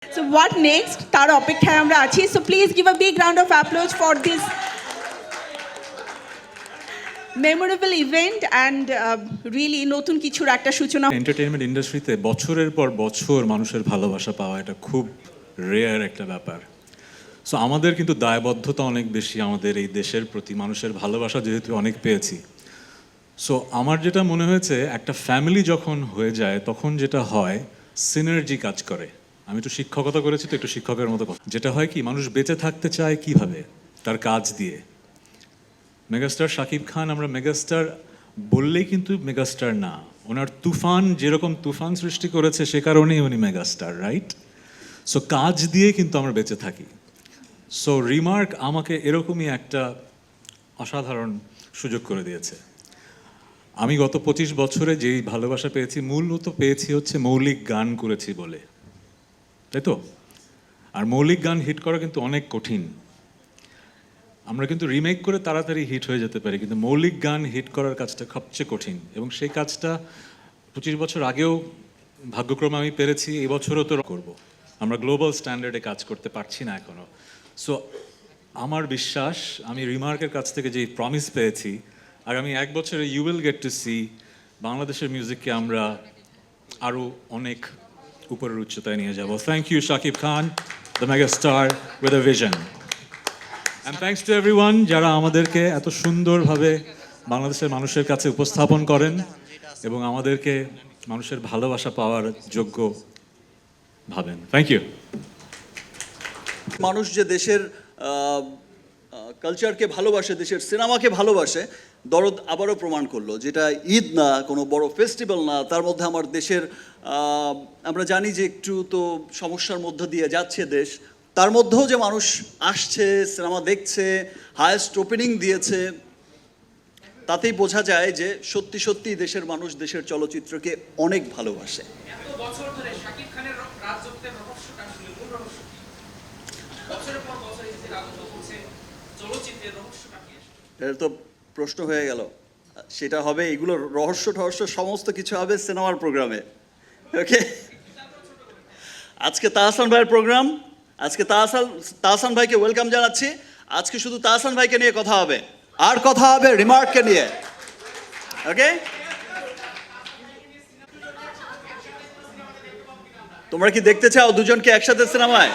So what next? তার অপেক্ষায় আমরা আছি. So please give a big round of applause for this memorable event and really নতুন কিছুর একটা সূচনা. এন্টারটেইনমেন্ট ইন্ডাস্ট্রিতে বছরের পর বছর মানুষের ভালোবাসা পাওয়া এটা খুব রেয়ার একটা ব্যাপার। সো আমাদের কিন্তু দায়বদ্ধতা অনেক বেশি আমাদের এই দেশের প্রতি, মানুষের ভালোবাসা যেহেতু অনেক পেয়েছি। সো আমার যেটা মনে হয়েছে, একটা ফ্যামিলি যখন হয়ে যায় তখন যেটা হয় সিনার্জি কাজ করে। আমি একটু শিক্ষকতা করেছি তো, একটু শিক্ষকের মতো কথা। যেটা হয় কি, মানুষ বেঁচে থাকতে চায় কিভাবে? তার কাজ দিয়ে। মেগাস্টার শাকিব খান, আমরা মেগাস্টার বললেই কিন্তু মেগাস্টার না, ওনার তুফান যেরকম তুফান সৃষ্টি করেছে সে কারণেই উনি মেগাস্টার, রাইট? সো কাজ দিয়ে কিন্তু আমরা বেঁচে থাকি। সো রিমার্ক আমাকে এরকমই একটা অসাধারণ সুযোগ করে দিয়েছে। আমি গত 25 বছরে যেই ভালোবাসা পেয়েছি, মূলত পেয়েছি হচ্ছে মৌলিক গান করেছি বলে, তাই তো? আর মৌলিক গান হিট করা কিন্তু অনেক কঠিন। আমরা কিন্তু রিমেক করে তাড়াতাড়ি হিট হয়ে যেতে পারি, কিন্তু মৌলিক গান হিট করার কাজটা সবচেয়ে কঠিন। এবং সেই কাজটা 25 বছর আগেও ভাগ্যক্রমে আমি পেরেছি, এই বছরও তো করব। আমরা গ্লোবাল স্ট্যান্ডার্ডে কাজ করতে পারছি না এখনো। সো আমার বিশ্বাস, আমি রিমার্কের কাছ থেকে যে প্রমিস পেয়েছি, আগামী 1 বছরে you will get to see বাংলাদেশের মিউজিককে আমরা আরও অনেক উপরের উচ্চতায় নিয়ে যাব। Thank you Shakib Khan, the mega star with a vision. And thanks to everyone যারা আমাদেরকে এত সুন্দরভাবে বাংলাদেশের মানুষের কাছে উপস্থাপন করেন এবং আমাদেরকে মানুষের ভালোবাসা পাওয়ার যোগ্য ভাবেন। Thank you. মানুষ যে দেশের কালচারকে ভালোবাসে, দেশের সিনেমাকে ভালোবাসে, দরদ আবারও প্রমাণ করলো। যেটা ঈদ না, কোনো বড় ফেস্টিভ্যাল না, তার মধ্যে আমার দেশের আমরা জানি যে একটু তো সমস্যার মধ্য দিয়ে যাচ্ছে দেশ, তার মধ্যেও যে মানুষ আসছে, সিনেমা দেখছে, হায়েস্ট ওপেনিং দিয়েছে, তাতেই বোঝা যায় যে সত্যি সত্যি দেশের মানুষ দেশের চলচ্চিত্রকে অনেক ভালোবাসে। এটা তো প্রশ্ন হয়ে গেল, সেটা হবে, এগুলো রহস্য টহস্য সমস্ত কিছু হবে সিনেমার প্রোগ্রামে। ওকে, আজকে তাহসান ভাইয়ের প্রোগ্রাম, আজকে তাহসান ভাইকে ওয়েলকাম জানাচ্ছি। আজকে শুধু তাহসান ভাইকে নিয়ে কথা হবে, আর কথা হবে রিমার্ককে নিয়ে। ওকে, তোমরা কি দেখতে চাও দুজনকে একসাথে সিনেমায়?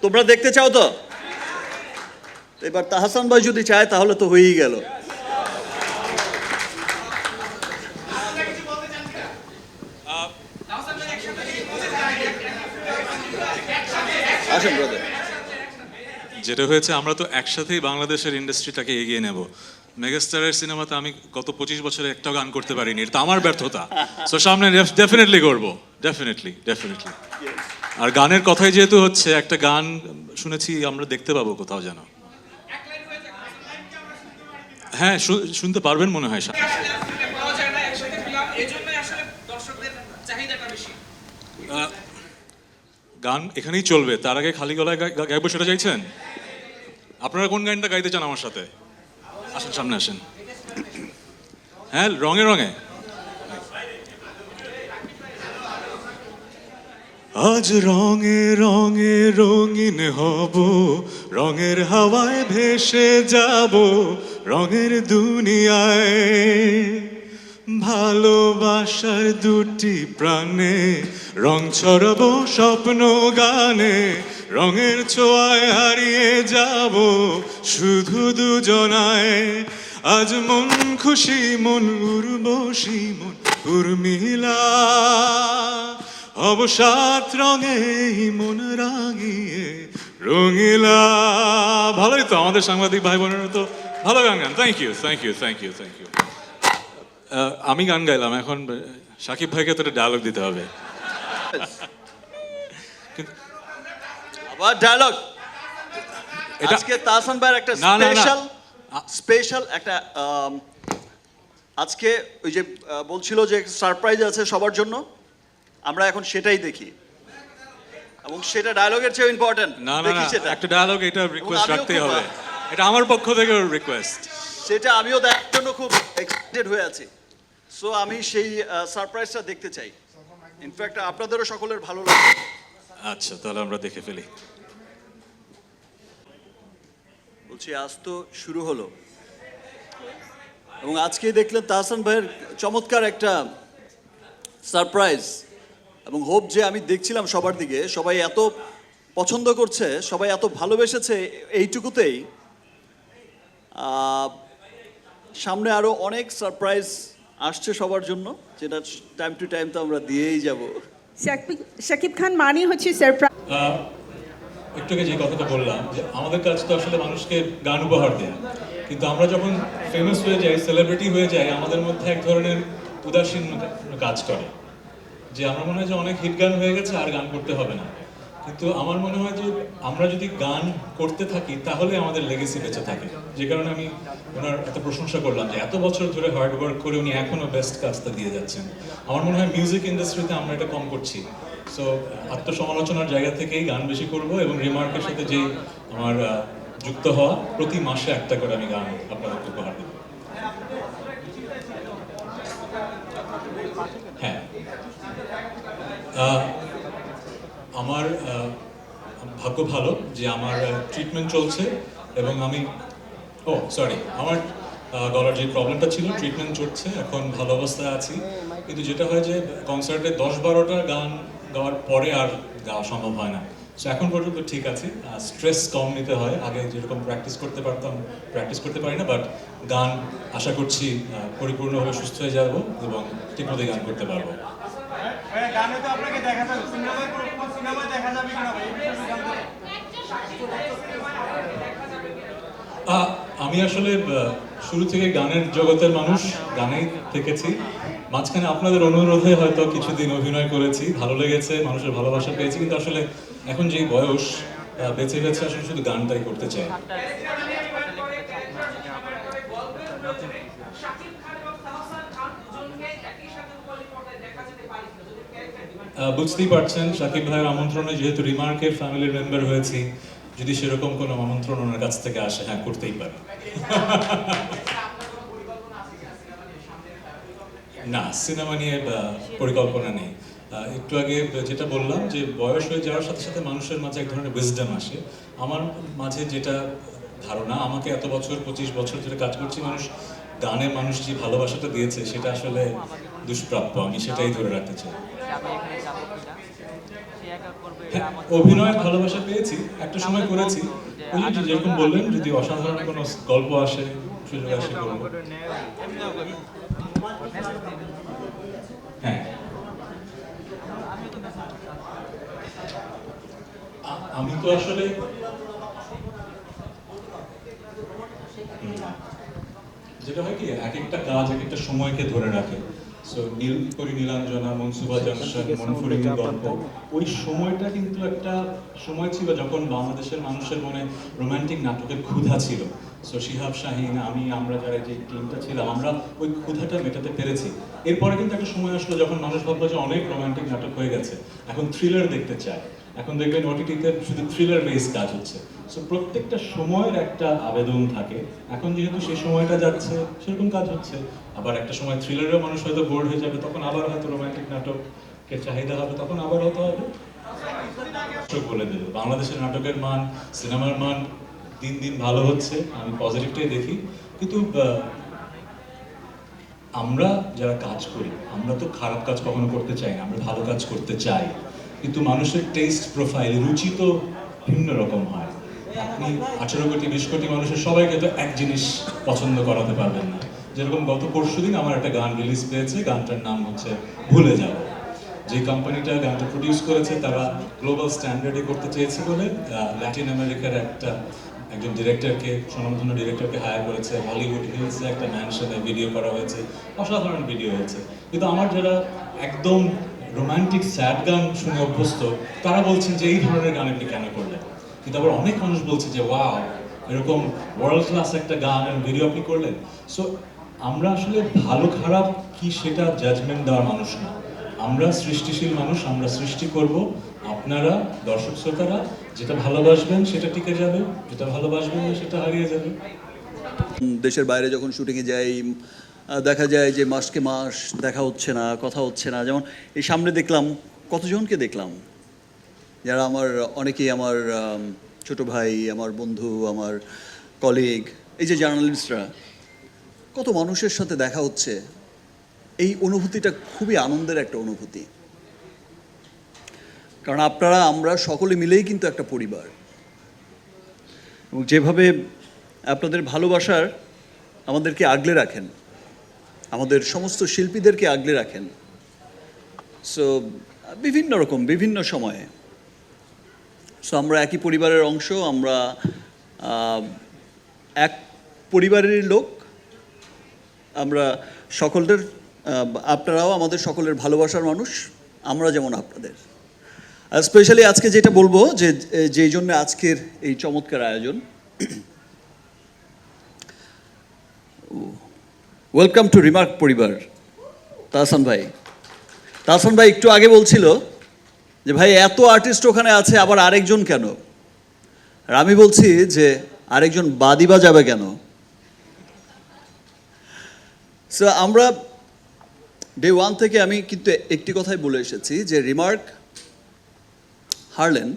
তোমরা দেখতে চাও তো? এবার তাহসান ভাই যদি চায় তাহলে তো হয়েই গেল। আসেন ব্রাদার। যেটা হয়েছে, আমরা তো একসাথেই বাংলাদেশের ইন্ডাস্ট্রিটাকে এগিয়ে নেব। মেগাস্টারের সিনেমাতে আমি গত 25 বছরে একটাও গান করতে পারিনি, এটা আমার ব্যর্থতা। সো সামনে ডেফিনেটলি করবো, ডেফিনেটলি। আর গানের কথাই যেহেতু হচ্ছে, একটা গান শুনেছি আমরা দেখতে পাবো কোথাও যেন। হ্যাঁ, শুনতে পারবেন মনে হয়। গান এখানেই চলবে, তার আগে খালি গলায় গাইবো সেটা চাইছেন? আপনারা কোন গানটা গাইতে চান আমার সাথে? আসেন, সামনে আসেন। হ্যাঁ, রঙে রঙে। আজ রঙে রঙে রঙিন হব, রঙের হাওয়ায় ভেসে যাব, রঙের দুনিয়ায়। ভালোবাসার দুটি প্রাণে রং ছড়াবো স্বপ্ন গানে, রঙের ছোঁয়ায় হারিয়ে যাব শুধু দুজনায়। আজ মন খুশি, মন উর্বশী, মন উর্মিলা, অবসাদ রঙে মন রাঙিয়ে রঙিলা। ভালোই তো, আমাদের সাংবাদিক ভাই বোনেরা তো ভালো গান গান। Thank you. আমি গান গাইলাম, এখন শাকিব ভাইকে তো ডায়লগ দিতে হবে। আবার ডায়লগ? আজকে তাহসান ভাইয়ের একটা স্পেশাল একটা আজকে ওই যে বলছিল যে সারপ্রাইজ আছে সবার জন্য, আমরা এখন সেটাই দেখি, এবং সেটা ডায়লগের চেয়ে ইম্পর্টেন্ট। না, একটা ডায়লগ, এটা রিকোয়েস্ট রাখতেই হবে, এটা আমার পক্ষ থেকে রিকোয়েস্ট। সেটা আমিও দেখার জন্য খুব এক্সাইটেড হয়ে আছি। সো আমি সেই সারপ্রাইজটা দেখতে চাই। ইনফ্যাক্ট আপনাদেরও সকলের ভালো লাগবে। আচ্ছা, তাহলে আমরা দেখে ফেলি। বলছি আজ তো শুরু হলো এবং আজকে দেখলেন তাহসান ভাইয়ের চমৎকার একটা সারপ্রাইজ এবং হোপ যে আমি দেখছিলাম সবার দিকে, সবাই এত পছন্দ করছে, সবাই এত ভালোবেসেছে এইটুকুতেই। সামনে আরও অনেক সারপ্রাইজ আসছে সবার জন্য, যেটা টাইম টু টাইম তো আমরা দিয়েই যাব। শাকিব খান মানে হচ্ছে সারপ্রাইজ। একটু আগে যে কথাটা বললাম যে আমাদের কাজ তো আসলে মানুষকে গান উপহার দেয়া, কিন্তু আমরা যখন ফেমাস হয়ে যাই, সেলিব্রিটি হয়ে যাই, আমাদের মধ্যে এক ধরনের উদাসীনতা কাজ করে, যে আমার মনে হয় যে অনেক হিট গান হয়ে গেছে, আর গান করতে হবে না। কিন্তু আমার মনে হয় যে আমরা যদি গান করতে থাকি তাহলে আমাদের লেগেসি বেঁচে থাকে। যে কারণে আমি ওনার এত প্রশংসা করলাম যে এত বছর ধরে হার্ড ওয়ার্ক করে উনি এখনো বেস্ট কাজটা দিয়ে যাচ্ছেন। আমার মনে হয় মিউজিক ইন্ডাস্ট্রিতে আমরা এটা কম করছি। সো আত্মসমালোচনার জায়গা থেকেই গান বেশি করব, এবং রিমার্কের সাথে যেই আমার যুক্ত হওয়া, প্রতি মাসে একটা করে আমি গান আপনাদেরকে উপহার দেব। হ্যাঁ, আমার ভাগ্য ভালো যে আমার ট্রিটমেন্ট চলছে, এবং আমি আমার গলার যে প্রবলেমটা ছিল, ট্রিটমেন্ট চলছে, এখন ভালো অবস্থায় আছি। কিন্তু যেটা হয় যে কনসার্টে 10-12টা গান গাওয়ার পরে আর গাওয়া সম্ভব হয় না। সো এখন পর্যন্ত ঠিক আছে, স্ট্রেস কম নিতে হয়। আগে যেরকম প্র্যাকটিস করতে পারতাম, প্র্যাকটিস করতে পারি না, বাট গান আশা করছি পরিপূর্ণভাবে সুস্থ হয়ে যাব এবং ঠিকমতো গান করতে পারবো। গানে তো আপনাকে দেখা যাবে, সিনেমায় দেখা যাবে কিনা ভাই? আমি আসলে শুরু থেকে গানের জগতের মানুষ, গানেই থেকেছি। মাঝখানে আপনাদের অনুরোধে হয়তো কিছুদিন অভিনয় করেছি, ভালো লেগেছে, মানুষের ভালোবাসা পেয়েছি, কিন্তু আসলে এখন যেই বয়স, বেঁচে বেঁচে আসলে শুধু গানটাই করতে চাই। বুঝতেই পারছেন, শাকিব ভাইয়ের আমন্ত্রণে যেহেতু রিমার্কের ফ্যামিলির মেম্বার হয়েছি, যদি সেরকম কোনো আমন্ত্রণ ওনার কাছ থেকে আসে, হ্যাঁ করতেই পারে। না, সিনেমা নিয়ে পরিকল্পনা নেই। একটু আগে যেটা বললাম যে বয়স হয়ে যাওয়ার সাথে সাথে মানুষের মাঝে এক ধরনের উইজডম আসে। আমার মাঝে যেটা ধারণা, আমাকে এত বছর 25 বছর ধরে কাজ করছি, গানে মানুষ যে ভালোবাসাটা দিয়েছে সেটা আসলে দুষ্প্রাপ্য, আমি সেটাই ধরে রাখতে চাই। হ্যাঁ, অভিনয়ের ভালোবাসা পেয়েছি, একটা সময় করেছি। ওই যে যেরকম বললেন, যদি অসাধারণ কোনো গল্প আসে, সুযোগ আসে, করবো। হ্যাঁ, আমি তো আসলে যেটা হয় কি, এক একটা কাজ এক একটা সময়কে ধরে রাখে। সো নীলাঞ্জনা, মনসুবা জাংশন, মনফুরিনের গল্প, ওই সময়টা কিন্তু একটা সময় ছিল যখন বাংলাদেশের মানুষের মনে রোমান্টিক নাটকের ক্ষুধা ছিল। সো শিহাব শাহীন, আমরা যারা যে টিমটা ছিলাম, আমরা ওই ক্ষুধাটা মেটাতে পেরেছি। এরপরে কিন্তু একটা সময় আসলো যখন মানুষ ভাবলো যে অনেক রোমান্টিক নাটক হয়ে গেছে, এখন থ্রিলার দেখতে চায়। এখন দেখবেন ওটিটিতে শুধু থ্রিলার বেস কাজ হচ্ছে। সো প্রত্যেকটা সময়ের একটা আবেদন থাকে। এখন যেহেতু সেই সময়টা যাচ্ছে, সেরকম কাজ হচ্ছে। আবার একটা সময় থ্রিলারেও মানুষ হয়তো বোর্ড হয়ে যাবে, তখন আবার হয়তো রোমান্টিক নাটকের চাহিদা হবে, তখন আবার হতে হবে। বলে দেবে, বাংলাদেশের নাটকের মান, সিনেমার মান দিন দিন ভালো হচ্ছে, আমি পজিটিভটাই দেখি। কিন্তু আমরা যারা কাজ করি, আমরা তো খারাপ কাজ কখনো করতে চাই না, আমরা ভালো কাজ করতে চাই। কিন্তু মানুষের টেস্ট প্রোফাইল, রুচি তো ভিন্ন রকম হয়। আপনি 18 কোটি 20 কোটি মানুষের সবাইকে তো এক জিনিস পছন্দ করাতে পারবেন না। যেরকম গত পরশুদিন আমার একটা গান রিলিজ পেয়েছে, গানটার নাম হচ্ছে ভুলে যাব। যে কোম্পানিটা গানটা প্রডিউস করেছে, তারা গ্লোবাল স্ট্যান্ডার্ডে করতে চেয়েছে বলে ল্যাটিন আমেরিকার একজন ডিরেক্টরকে, স্বনামধন্য ডিরেক্টরকে হায়ার করেছে। হলিউড হিলসে একটা ম্যানশনে ভিডিও করা হয়েছে, অসাধারণ ভিডিও হয়েছে। কিন্তু আমার যারা একদম রোমান্টিক স্যাড গান শুনে অভ্যস্ত, তারা বলছেন যে এই ধরনের গান আপনি কেন করলেন। কিন্তু আবার অনেক মানুষ বলছে যে ওয়াও, এরকম ওয়ার্ল্ড ক্লাস একটা গান আর ভিডিও আপনি করলেন। সো আমরা আসলে ভালো খারাপ কি সেটা জাজমেন্ট দেওয়ার মানুষ না, আমরা সৃষ্টিশীল মানুষ, আমরা সৃষ্টি করব। আপনারা দর্শক শ্রোতারা যেটা ভালোবাসবেন সেটা টিকে যাবে, যেটা ভালোবাসবেন না সেটা হারিয়ে যাবে। দেশের বাইরে যখন শুটিংয়ে যাই, দেখা যায় যে মাসকে মাস দেখা হচ্ছে না, কথা হচ্ছে না। যেমন এই সামনে দেখলাম কতজনকে দেখলাম, যারা আমার অনেকেই আমার ছোট ভাই, আমার বন্ধু, আমার কলিগ, এই যে জার্নালিস্টরা, কত মানুষের সাথে দেখা হচ্ছে। এই অনুভূতিটা খুবই আনন্দের একটা অনুভূতি, কারণ আপনারা আমরা সকলে মিলেই কিন্তু একটা পরিবার। এবং যেভাবে আপনাদের ভালোবাসার আমাদেরকে আগলে রাখেন, আমাদের সমস্ত শিল্পীদেরকে আগলে রাখেন, সো বিভিন্ন রকম বিভিন্ন সময়ে, সো আমরা একই পরিবারের অংশ, আমরা এক পরিবারের লোক, আমরা সকলের, আপনারাও আমাদের সকলের ভালোবাসার মানুষ, আমরা যেমন আপনাদের। আর স্পেশালি আজকে যেটা বলবো যে যেই জন্য আজকের এই চমৎকার আয়োজন, ওয়েলকাম টু রিমার্ক পরিবার। তাহসান ভাই একটু আগে বলছিল যে ভাই এত আর্টিস্ট ওখানে আছে, আবার আরেকজন কেন? আর আমি বলছি যে আরেকজন বাদিবা যাবে কেন? সো আমরা ডে ওয়ান থেকে আমি কিন্তু একটি কথাই বলে এসেছি যে রিমার্ক হারলেন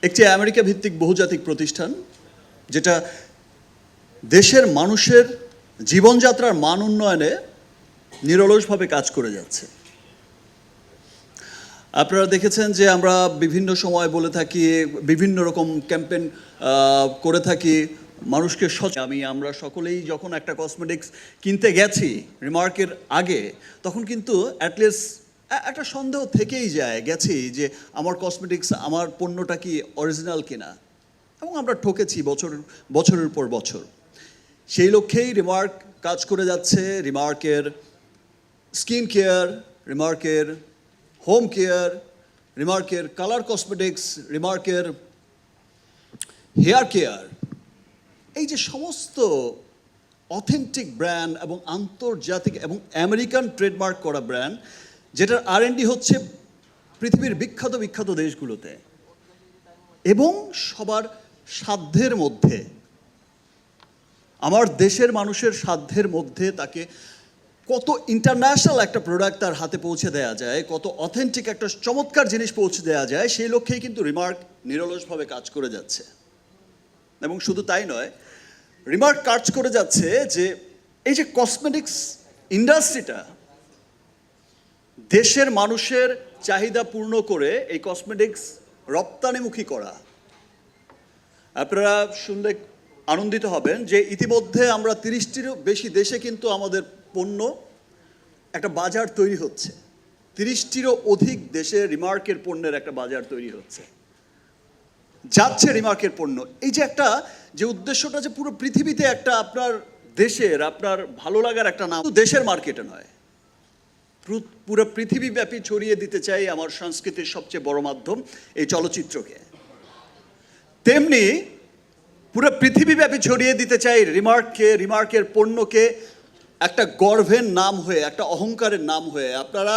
একটি আমেরিকা ভিত্তিক বহুজাতিক প্রতিষ্ঠান, যেটা দেশের মানুষের জীবনযাত্রার মান উন্নয়নে নিরলসভাবে কাজ করে যাচ্ছে। আপনারা দেখেছেন যে আমরা বিভিন্ন সময় বলে থাকি, বিভিন্ন রকম ক্যাম্পেইন করে থাকি, মানুষকে আমরা সকলেই যখন একটা কসমেটিক্স কিনতে গেছি রিমার্কের আগে, তখন কিন্তু অ্যাটলিস্ট একটা সন্দেহ থেকেই গেছি যে আমার কসমেটিক্স, আমার পণ্যটা কি অরিজিনাল কিনা, এবং আমরা ঠকেছি বছরের পর বছর। সেই লক্ষ্যেই রিমার্ক কাজ করে যাচ্ছে। রিমার্কের স্কিন কেয়ার, রিমার্কের হোম কেয়ার, রিমার্কের কালার কসমেটিক্স, রিমার্কের হেয়ার কেয়ার, এই যে সমস্ত অথেন্টিক ব্র্যান্ড এবং আন্তর্জাতিক এবং আমেরিকান ট্রেডমার্ক করা ব্র্যান্ড, যেটার R&D হচ্ছে পৃথিবীর বিখ্যাত দেশগুলোতে, এবং সবার সাধ্যের মধ্যে, আমার দেশের মানুষের সাধ্যের মধ্যে তাকে কত ইন্টারন্যাশনাল একটা প্রোডাক্ট তার হাতে পৌঁছে দেওয়া যায়, কত অথেন্টিক একটা চমৎকার জিনিস পৌঁছে দেওয়া যায়, সেই লক্ষ্যেই কিন্তু রিমার্ক নিরলসভাবে কাজ করে যাচ্ছে। এবং শুধু তাই নয়, রিমার্ক কাজ করে যাচ্ছে যে এই যে কসমেটিক্স ইন্ডাস্ট্রিটা, দেশের মানুষের চাহিদা পূর্ণ করে এই কসমেটিক্স রপ্তানিমুখী করা। আপনারা শুনলে আনন্দিত হবেন যে ইতিমধ্যে আমরা 30টিরও বেশি দেশে কিন্তু আমাদের পণ্য একটা বাজার তৈরি হচ্ছে। 30টিরও অধিক দেশে রিমার্কের পণ্যের একটা বাজার তৈরি হচ্ছে, যাচ্ছে রিমার্কের পণ্য। এই যে একটা যে উদ্দেশ্যটা, যে পুরো পৃথিবীতে একটা আপনার দেশের, আপনার ভালো লাগার একটা নাম, দেশের মার্কেটে নয়, পুরো পৃথিবীব্যাপী ছড়িয়ে দিতে চাই আমার সংস্কৃতির সবচেয়ে বড় মাধ্যম এই চলচ্চিত্রকে। তেমনি পুরো পৃথিবীব্যাপী ছড়িয়ে দিতে চাই রিমার্ককে, রিমার্কের পণ্যকে একটা গর্বের নাম হয়ে, একটা অহংকারের নাম হয়ে। আপনারা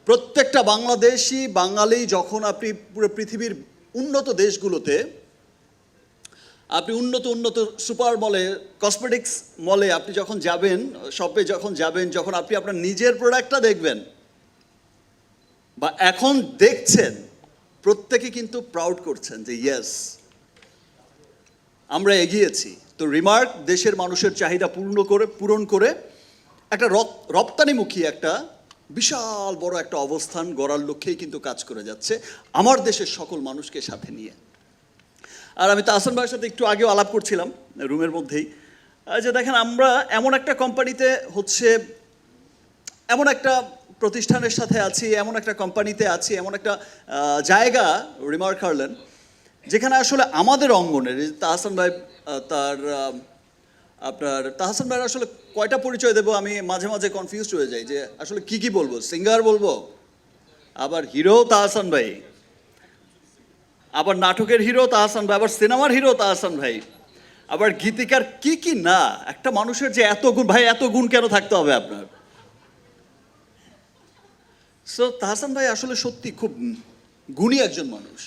প্রত্যেকটা বাংলাদেশি বাঙালি যখন আপনি পুরো পৃথিবীর উন্নত দেশগুলোতে, আপনি উন্নত সুপার মলে, কসমেটিক্স মলে আপনি যখন যাবেন, শপে যখন যাবেন, যখন আপনি আপনার নিজের প্রোডাক্টটা দেখবেন বা এখন দেখছেন, প্রত্যেকে কিন্তু প্রাউড করছেন যে ইয়েস, আমরা এগিয়েছি। তো রিমার্ক দেশের মানুষের চাহিদা পূরণ করে একটা রপ্তানিমুখী একটা বিশাল বড় একটা অবস্থান গড়ার লক্ষ্যেই কিন্তু কাজ করে যাচ্ছে, আমার দেশের সকল মানুষকে সাথে নিয়ে। আর আমি তাহসান ভাইয়ের সাথে একটু আগেও আলাপ করছিলাম রুমের মধ্যেই, যে দেখেন আমরা এমন একটা কোম্পানিতে হচ্ছে, এমন একটা প্রতিষ্ঠানের সাথে আছি, এমন একটা কোম্পানিতে আছি, এমন একটা জায়গা রিমার্ক হারলেন, যেখানে আসলে আমাদের অঙ্গনের তাহসান ভাই, তাহসান ভাইয়ের আসলে কয়টা পরিচয় দেবো আমি মাঝে মাঝে কনফিউজড হয়ে যাই যে আসলে কি বলবো। সিঙ্গার বলবো, আবার হিরো তাহসান ভাই, আবার নাটকের হিরো তাহসান ভাই, আবার সিনেমার হিরো তাহসান ভাই, আবার গীতিকার, কি না। একটা মানুষের যে এত গুণ, ভাই এত গুণ কেন থাকতে হবে আপনার? সো তাহসান ভাই আসলে সত্যি খুব গুণী একজন মানুষ।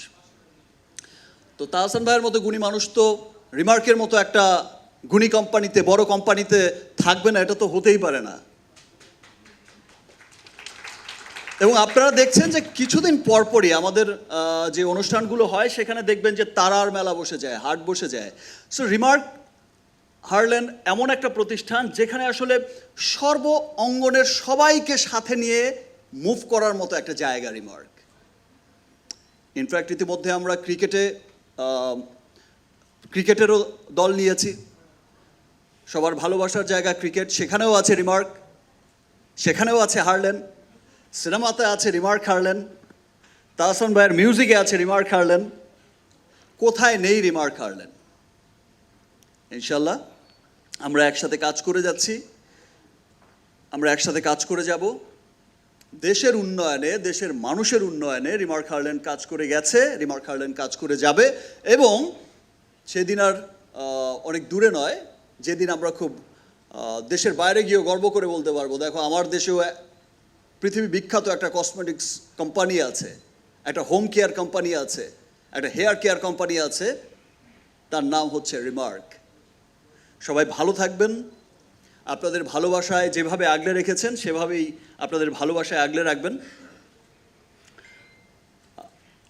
তো তাহসান ভাইয়ের মতো গুণী মানুষ তো রিমার্কের মতো একটা গুণী কোম্পানিতে, বড় কোম্পানিতে থাকবে না, এটা তো হতেই পারে না। এবং আপনারা দেখছেন যে কিছুদিন পরপরই আমাদের যে অনুষ্ঠানগুলো হয় সেখানে দেখবেন যে তারার মেলা বসে যায়, হাট বসে যায়। সো রিমার্ক হারল্যান্ড এমন একটা প্রতিষ্ঠান যেখানে আসলে সর্ব অঙ্গনের সবাইকে সাথে নিয়ে মুভ করার মতো একটা জায়গা রিমার্ক। ইনফ্যাক্ট ইতিমধ্যে আমরা ক্রিকেটেরও দল নিয়েছি, সবার ভালোবাসার জায়গা ক্রিকেট, সেখানেও আছে রিমার্ক, সেখানেও আছে হারল্যান্ড। সিনেমাতে আছে রিমার্ক হারল্যান্ড, তাহসান ভাইয়ের মিউজিকে আছে রিমার্ক হারল্যান্ড, কোথায় নেই রিমার্ক হারল্যান্ড? ইনশাল্লাহ আমরা একসাথে কাজ করে যাচ্ছি, আমরা একসাথে কাজ করে যাব। দেশের উন্নয়নে, দেশের মানুষের উন্নয়নে রিমার্ক হারল্যান্ড কাজ করে গেছে, রিমার্ক হারল্যান্ড কাজ করে যাবে। এবং সেদিন আর অনেক দূরে নয় যেদিন আমরা খুব দেশের বাইরে গিয়েও গর্ব করে বলতে পারবো, দেখো আমার দেশেও পৃথিবী বিখ্যাত একটা কসমেটিক্স কোম্পানি আছে, একটা হোম কেয়ার কোম্পানি আছে, একটা হেয়ার কেয়ার কোম্পানি আছে, তার নাম হচ্ছে রিমার্ক। সবাই ভালো থাকবেন, আপনাদের ভালোবাসায় যেভাবে আগলে রেখেছেন সেভাবেই আপনাদের ভালোবাসায় আগলে রাখবেন।